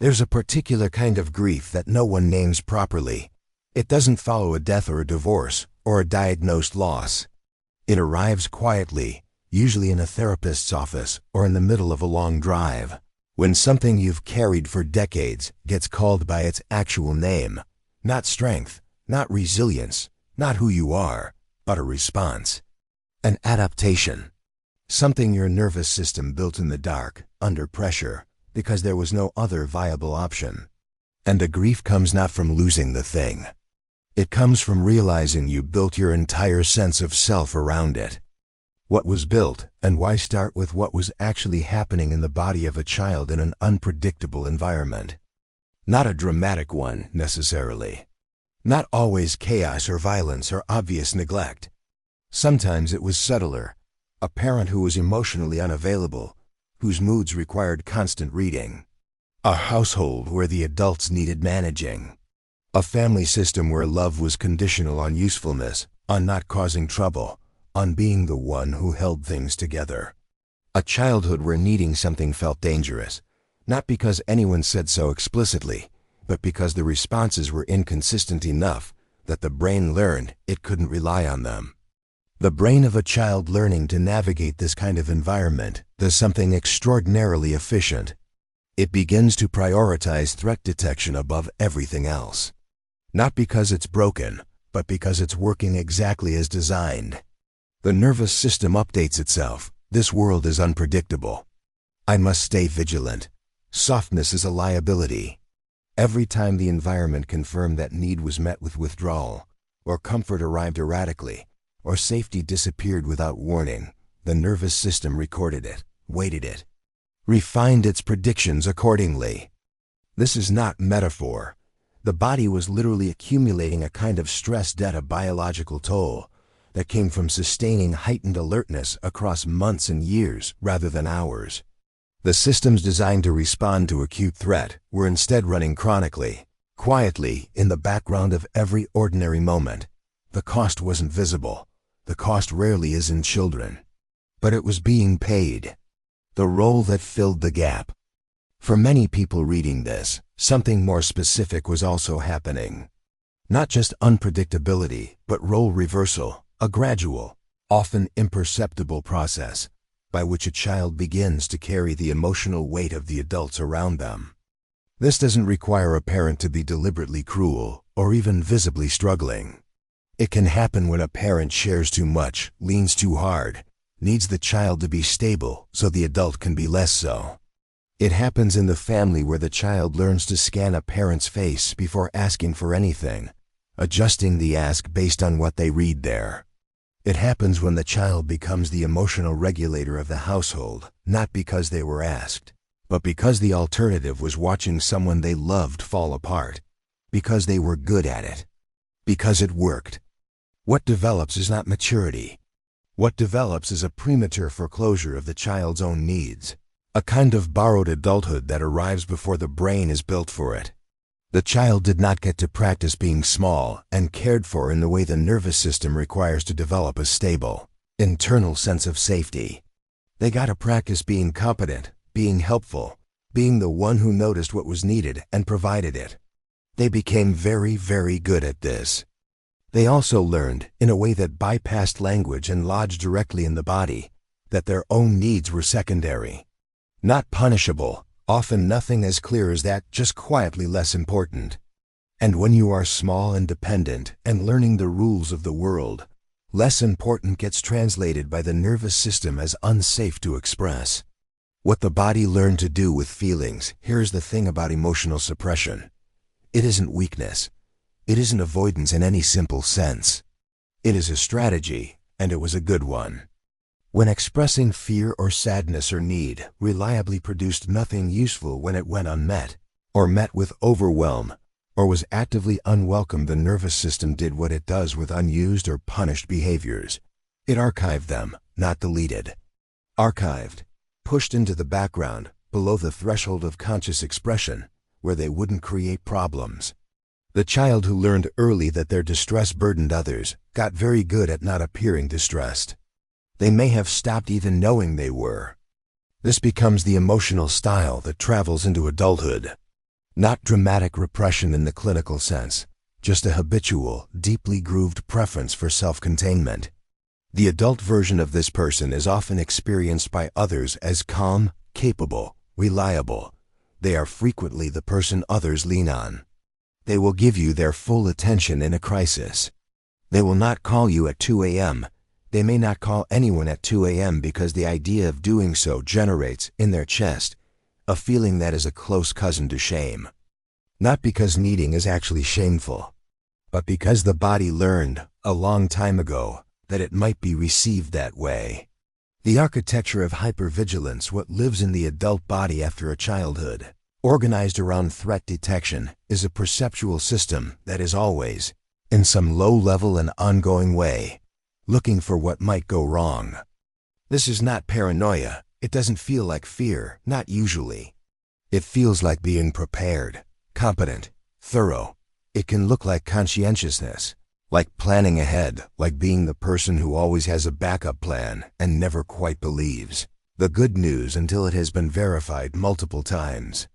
There's a particular kind of grief that no one names properly. It doesn't follow a death or a divorce or a diagnosed loss. It arrives quietly, usually in a therapist's office or in the middle of a long drive, when something you've carried for decades gets called by its actual name. Not strength, not resilience, not who you are, but a response. An adaptation. Something your nervous system built in the dark, under pressure, because there was no other viable option. And the grief comes not from losing the thing. It comes from realizing you built your entire sense of self around it. What was built, and why start with what was actually happening in the body of a child in an unpredictable environment? Not a dramatic one, necessarily. Not always chaos or violence or obvious neglect. Sometimes it was subtler. A parent who was emotionally unavailable, whose moods required constant reading. A household where the adults needed managing. A family system where love was conditional on usefulness, on not causing trouble, on being the one who held things together. A childhood where needing something felt dangerous, not because anyone said so explicitly, but because the responses were inconsistent enough that the brain learned it couldn't rely on them. The brain of a child learning to navigate this kind of environment does something extraordinarily efficient. It begins to prioritize threat detection above everything else. Not because it's broken, but because it's working exactly as designed. The nervous system updates itself. This world is unpredictable. I must stay vigilant. Softness is a liability. Every time the environment confirmed that need was met with withdrawal, or comfort arrived erratically, or safety disappeared without warning, the nervous system recorded it, weighted it, refined its predictions accordingly. This is not metaphor. The body was literally accumulating a kind of stress debt, a biological toll, that came from sustaining heightened alertness across months and years rather than hours. The systems designed to respond to acute threat were instead running chronically, quietly, in the background of every ordinary moment. The cost wasn't visible. The cost rarely is in children. But it was being paid. The role that filled the gap. For many people reading this, something more specific was also happening. Not just unpredictability, but role reversal, a gradual, often imperceptible process by which a child begins to carry the emotional weight of the adults around them. This doesn't require a parent to be deliberately cruel or even visibly struggling. It can happen when a parent shares too much, leans too hard, needs the child to be stable so the adult can be less so. It happens in the family where the child learns to scan a parent's face before asking for anything, adjusting the ask based on what they read there. It happens when the child becomes the emotional regulator of the household, not because they were asked, but because the alternative was watching someone they loved fall apart, because they were good at it, because it worked. What develops is not maturity. What develops is a premature foreclosure of the child's own needs, a kind of borrowed adulthood that arrives before the brain is built for it. The child did not get to practice being small and cared for in the way the nervous system requires to develop a stable, internal sense of safety. They got to practice being competent, being helpful, being the one who noticed what was needed and provided it. They became very, very good at this. They also learned, in a way that bypassed language and lodged directly in the body, that their own needs were secondary. Not punishable, often nothing as clear as that, just quietly less important. And when you are small and dependent and learning the rules of the world, less important gets translated by the nervous system as unsafe to express. What the body learned to do with feelings, here's the thing about emotional suppression. It isn't weakness. It isn't avoidance in any simple sense. It is a strategy, and it was a good one. When expressing fear or sadness or need reliably produced nothing useful when it went unmet, or met with overwhelm, or was actively unwelcome, the nervous system did what it does with unused or punished behaviors. It archived them, not deleted. Archived, pushed into the background, below the threshold of conscious expression, where they wouldn't create problems. The child who learned early that their distress burdened others got very good at not appearing distressed. They may have stopped even knowing they were. This becomes the emotional style that travels into adulthood. Not dramatic repression in the clinical sense, just a habitual, deeply grooved preference for self-containment. The adult version of this person is often experienced by others as calm, capable, reliable. They are frequently the person others lean on. They will give you their full attention in a crisis. They will not call you at 2 a.m. They may not call anyone at 2 a.m. because the idea of doing so generates, in their chest, a feeling that is a close cousin to shame. Not because needing is actually shameful, but because the body learned, a long time ago, that it might be received that way. The architecture of hypervigilance, what lives in the adult body after a childhood, organized around threat detection, is a perceptual system that is always, in some low-level and ongoing way, looking for what might go wrong. This is not paranoia. It doesn't feel like fear, not usually. It feels like being prepared, competent, thorough. It can look like conscientiousness, like planning ahead, like being the person who always has a backup plan and never quite believes the good news until it has been verified multiple times.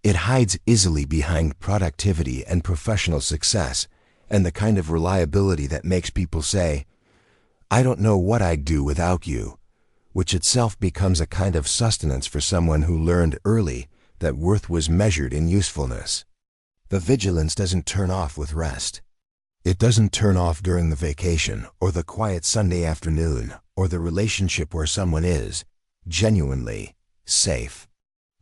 It hides easily behind productivity and professional success and the kind of reliability that makes people say, "I don't know what I'd do without you," which itself becomes a kind of sustenance for someone who learned early that worth was measured in usefulness. The vigilance doesn't turn off with rest. It doesn't turn off during the vacation or the quiet Sunday afternoon or the relationship where someone is genuinely safe,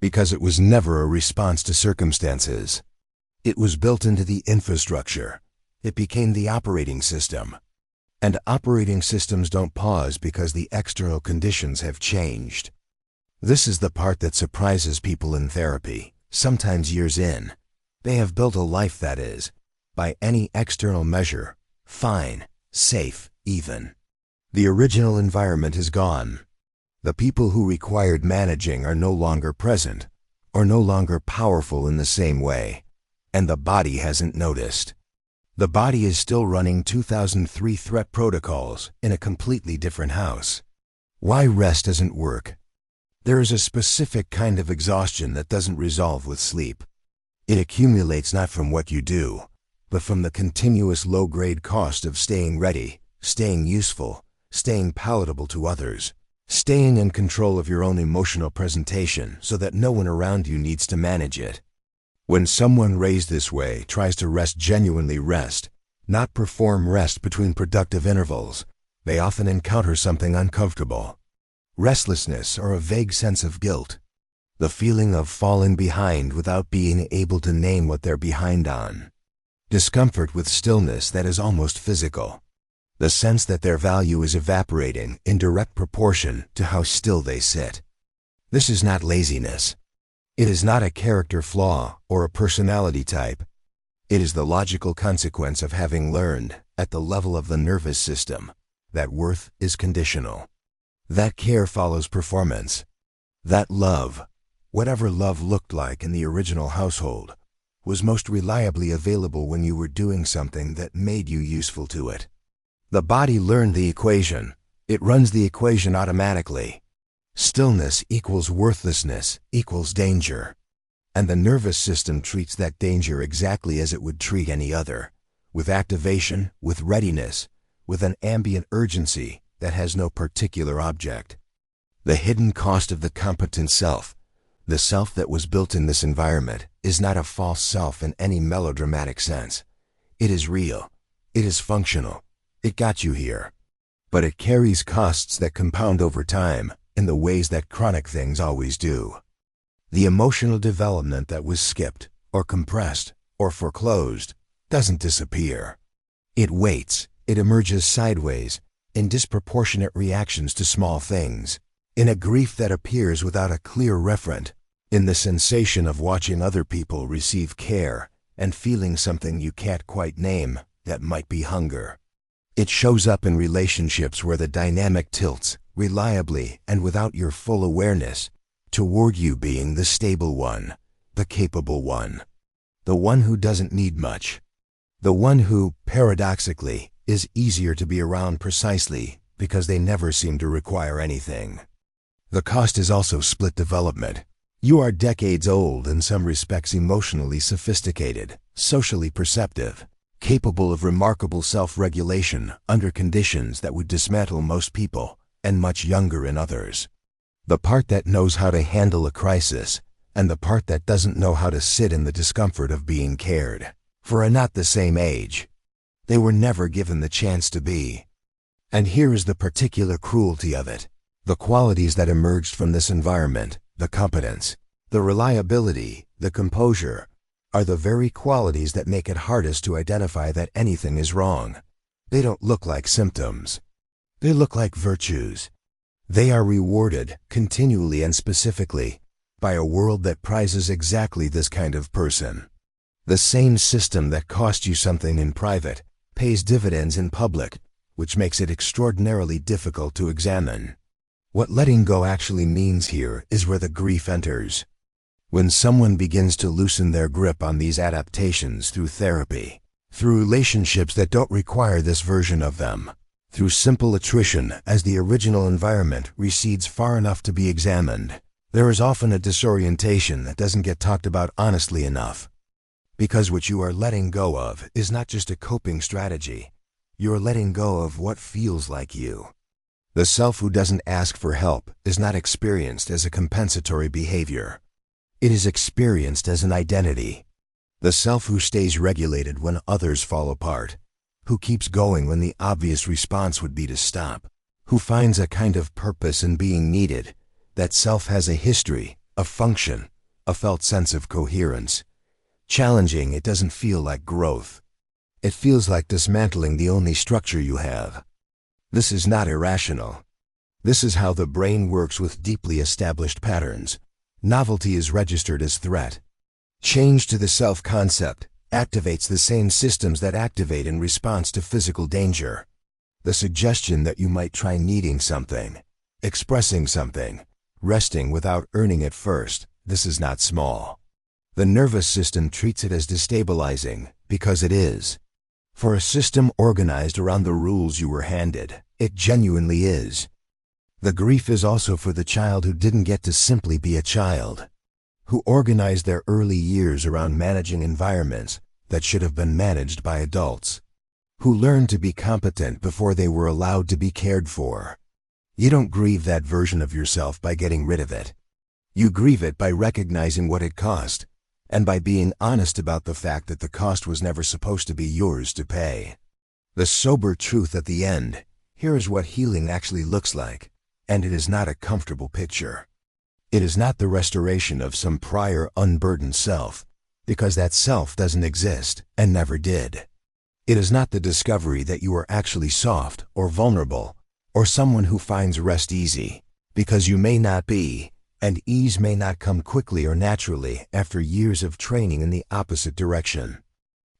because it was never a response to circumstances. It was built into the infrastructure. It became the operating system. And operating systems don't pause because the external conditions have changed. This is the part that surprises people in therapy, sometimes years in. They have built a life that is, by any external measure, fine, safe, even. The original environment is gone. The people who required managing are no longer present, or no longer powerful in the same way, and the body hasn't noticed. The body is still running 2003 threat protocols in a completely different house. Why rest doesn't work? There is a specific kind of exhaustion that doesn't resolve with sleep. It accumulates not from what you do, but from the continuous low-grade cost of staying ready, staying useful, staying palatable to others, staying in control of your own emotional presentation so that no one around you needs to manage it. When someone raised this way tries to genuinely rest, not perform rest between productive intervals, they often encounter something uncomfortable. Restlessness or a vague sense of guilt. The feeling of falling behind without being able to name what they're behind on. Discomfort with stillness that is almost physical. The sense that their value is evaporating in direct proportion to how still they sit. This is not laziness. It is not a character flaw or a personality type. It is the logical consequence of having learned, at the level of the nervous system, that worth is conditional. That care follows performance. That love, whatever love looked like in the original household, was most reliably available when you were doing something that made you useful to it. The body learned the equation. It runs the equation automatically. Stillness equals worthlessness equals danger. And the nervous system treats that danger exactly as it would treat any other, with activation, with readiness, with an ambient urgency that has no particular object. The hidden cost of the competent self, the self that was built in this environment, is not a false self in any melodramatic sense. It is real. It is functional. It got you here. But it carries costs that compound over time, in the ways that chronic things always do. The emotional development that was skipped, or compressed, or foreclosed, doesn't disappear. It waits, it emerges sideways, in disproportionate reactions to small things, in a grief that appears without a clear referent, in the sensation of watching other people receive care, and feeling something you can't quite name, that might be hunger. It shows up in relationships where the dynamic tilts, reliably and without your full awareness, toward you being the stable one, the capable one, the one who doesn't need much, the one who, paradoxically, is easier to be around precisely because they never seem to require anything. The cost is also split development. You are decades old, in some respects emotionally sophisticated, socially perceptive, capable of remarkable self-regulation under conditions that would dismantle most people, and much younger in others. The part that knows how to handle a crisis, and the part that doesn't know how to sit in the discomfort of being cared for, are not the same age. They were never given the chance to be. And here is the particular cruelty of it. The qualities that emerged from this environment, the competence, the reliability, the composure, are the very qualities that make it hardest to identify that anything is wrong. They don't look like symptoms. They look like virtues. They are rewarded, continually and specifically, by a world that prizes exactly this kind of person. The same system that cost you something in private pays dividends in public, which makes it extraordinarily difficult to examine. What letting go actually means here is where the grief enters. When someone begins to loosen their grip on these adaptations through therapy, through relationships that don't require this version of them, through simple attrition as the original environment recedes far enough to be examined, there is often a disorientation that doesn't get talked about honestly enough. Because what you are letting go of is not just a coping strategy. You are letting go of what feels like you. The self who doesn't ask for help is not experienced as a compensatory behavior. It is experienced as an identity. The self who stays regulated when others fall apart, who keeps going when the obvious response would be to stop, who finds a kind of purpose in being needed. That self has a history, a function, a felt sense of coherence. Challenging it doesn't feel like growth. It feels like dismantling the only structure you have. This is not irrational. This is how the brain works with deeply established patterns. Novelty is registered as threat. Change to the self-concept activates the same systems that activate in response to physical danger. The suggestion that you might try needing something, expressing something, resting without earning it first, this is not small. The nervous system treats it as destabilizing, because it is. For a system organized around the rules you were handed, it genuinely is. The grief is also for the child who didn't get to simply be a child, who organized their early years around managing environments that should have been managed by adults, who learned to be competent before they were allowed to be cared for. You don't grieve that version of yourself by getting rid of it. You grieve it by recognizing what it cost, and by being honest about the fact that the cost was never supposed to be yours to pay. The sober truth at the end, here is what healing actually looks like, and it is not a comfortable picture. It is not the restoration of some prior unburdened self, because that self doesn't exist and never did. It is not the discovery that you are actually soft or vulnerable, or someone who finds rest easy, because you may not be, and ease may not come quickly or naturally after years of training in the opposite direction.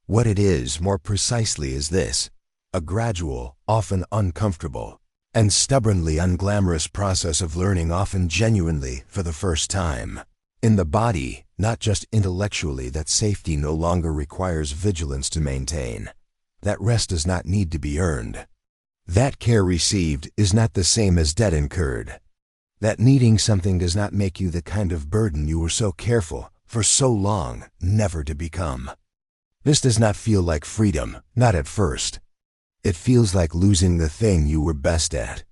What it is, more precisely, is this: a gradual, often uncomfortable, and stubbornly unglamorous process of learning, often genuinely for the first time. In the body, not just intellectually, that safety no longer requires vigilance to maintain. That rest does not need to be earned. That care received is not the same as debt incurred. That needing something does not make you the kind of burden you were so careful, for so long, never to become. This does not feel like freedom, not at first. It feels like losing the thing you were best at.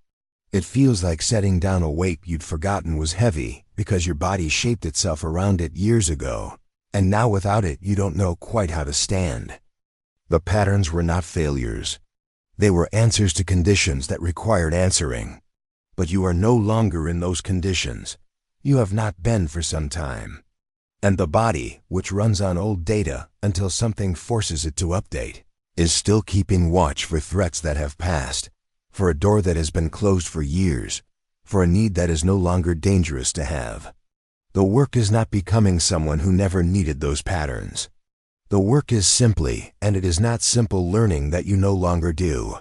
It feels like setting down a weight you'd forgotten was heavy because your body shaped itself around it years ago, and now without it you don't know quite how to stand. The patterns were not failures. They were answers to conditions that required answering. But you are no longer in those conditions. You have not been for some time. And the body, which runs on old data until something forces it to update, is still keeping watch for threats that have passed, for a door that has been closed for years, for a need that is no longer dangerous to have. The work is not becoming someone who never needed those patterns. The work is simply, and it is not simple, learning that you no longer do.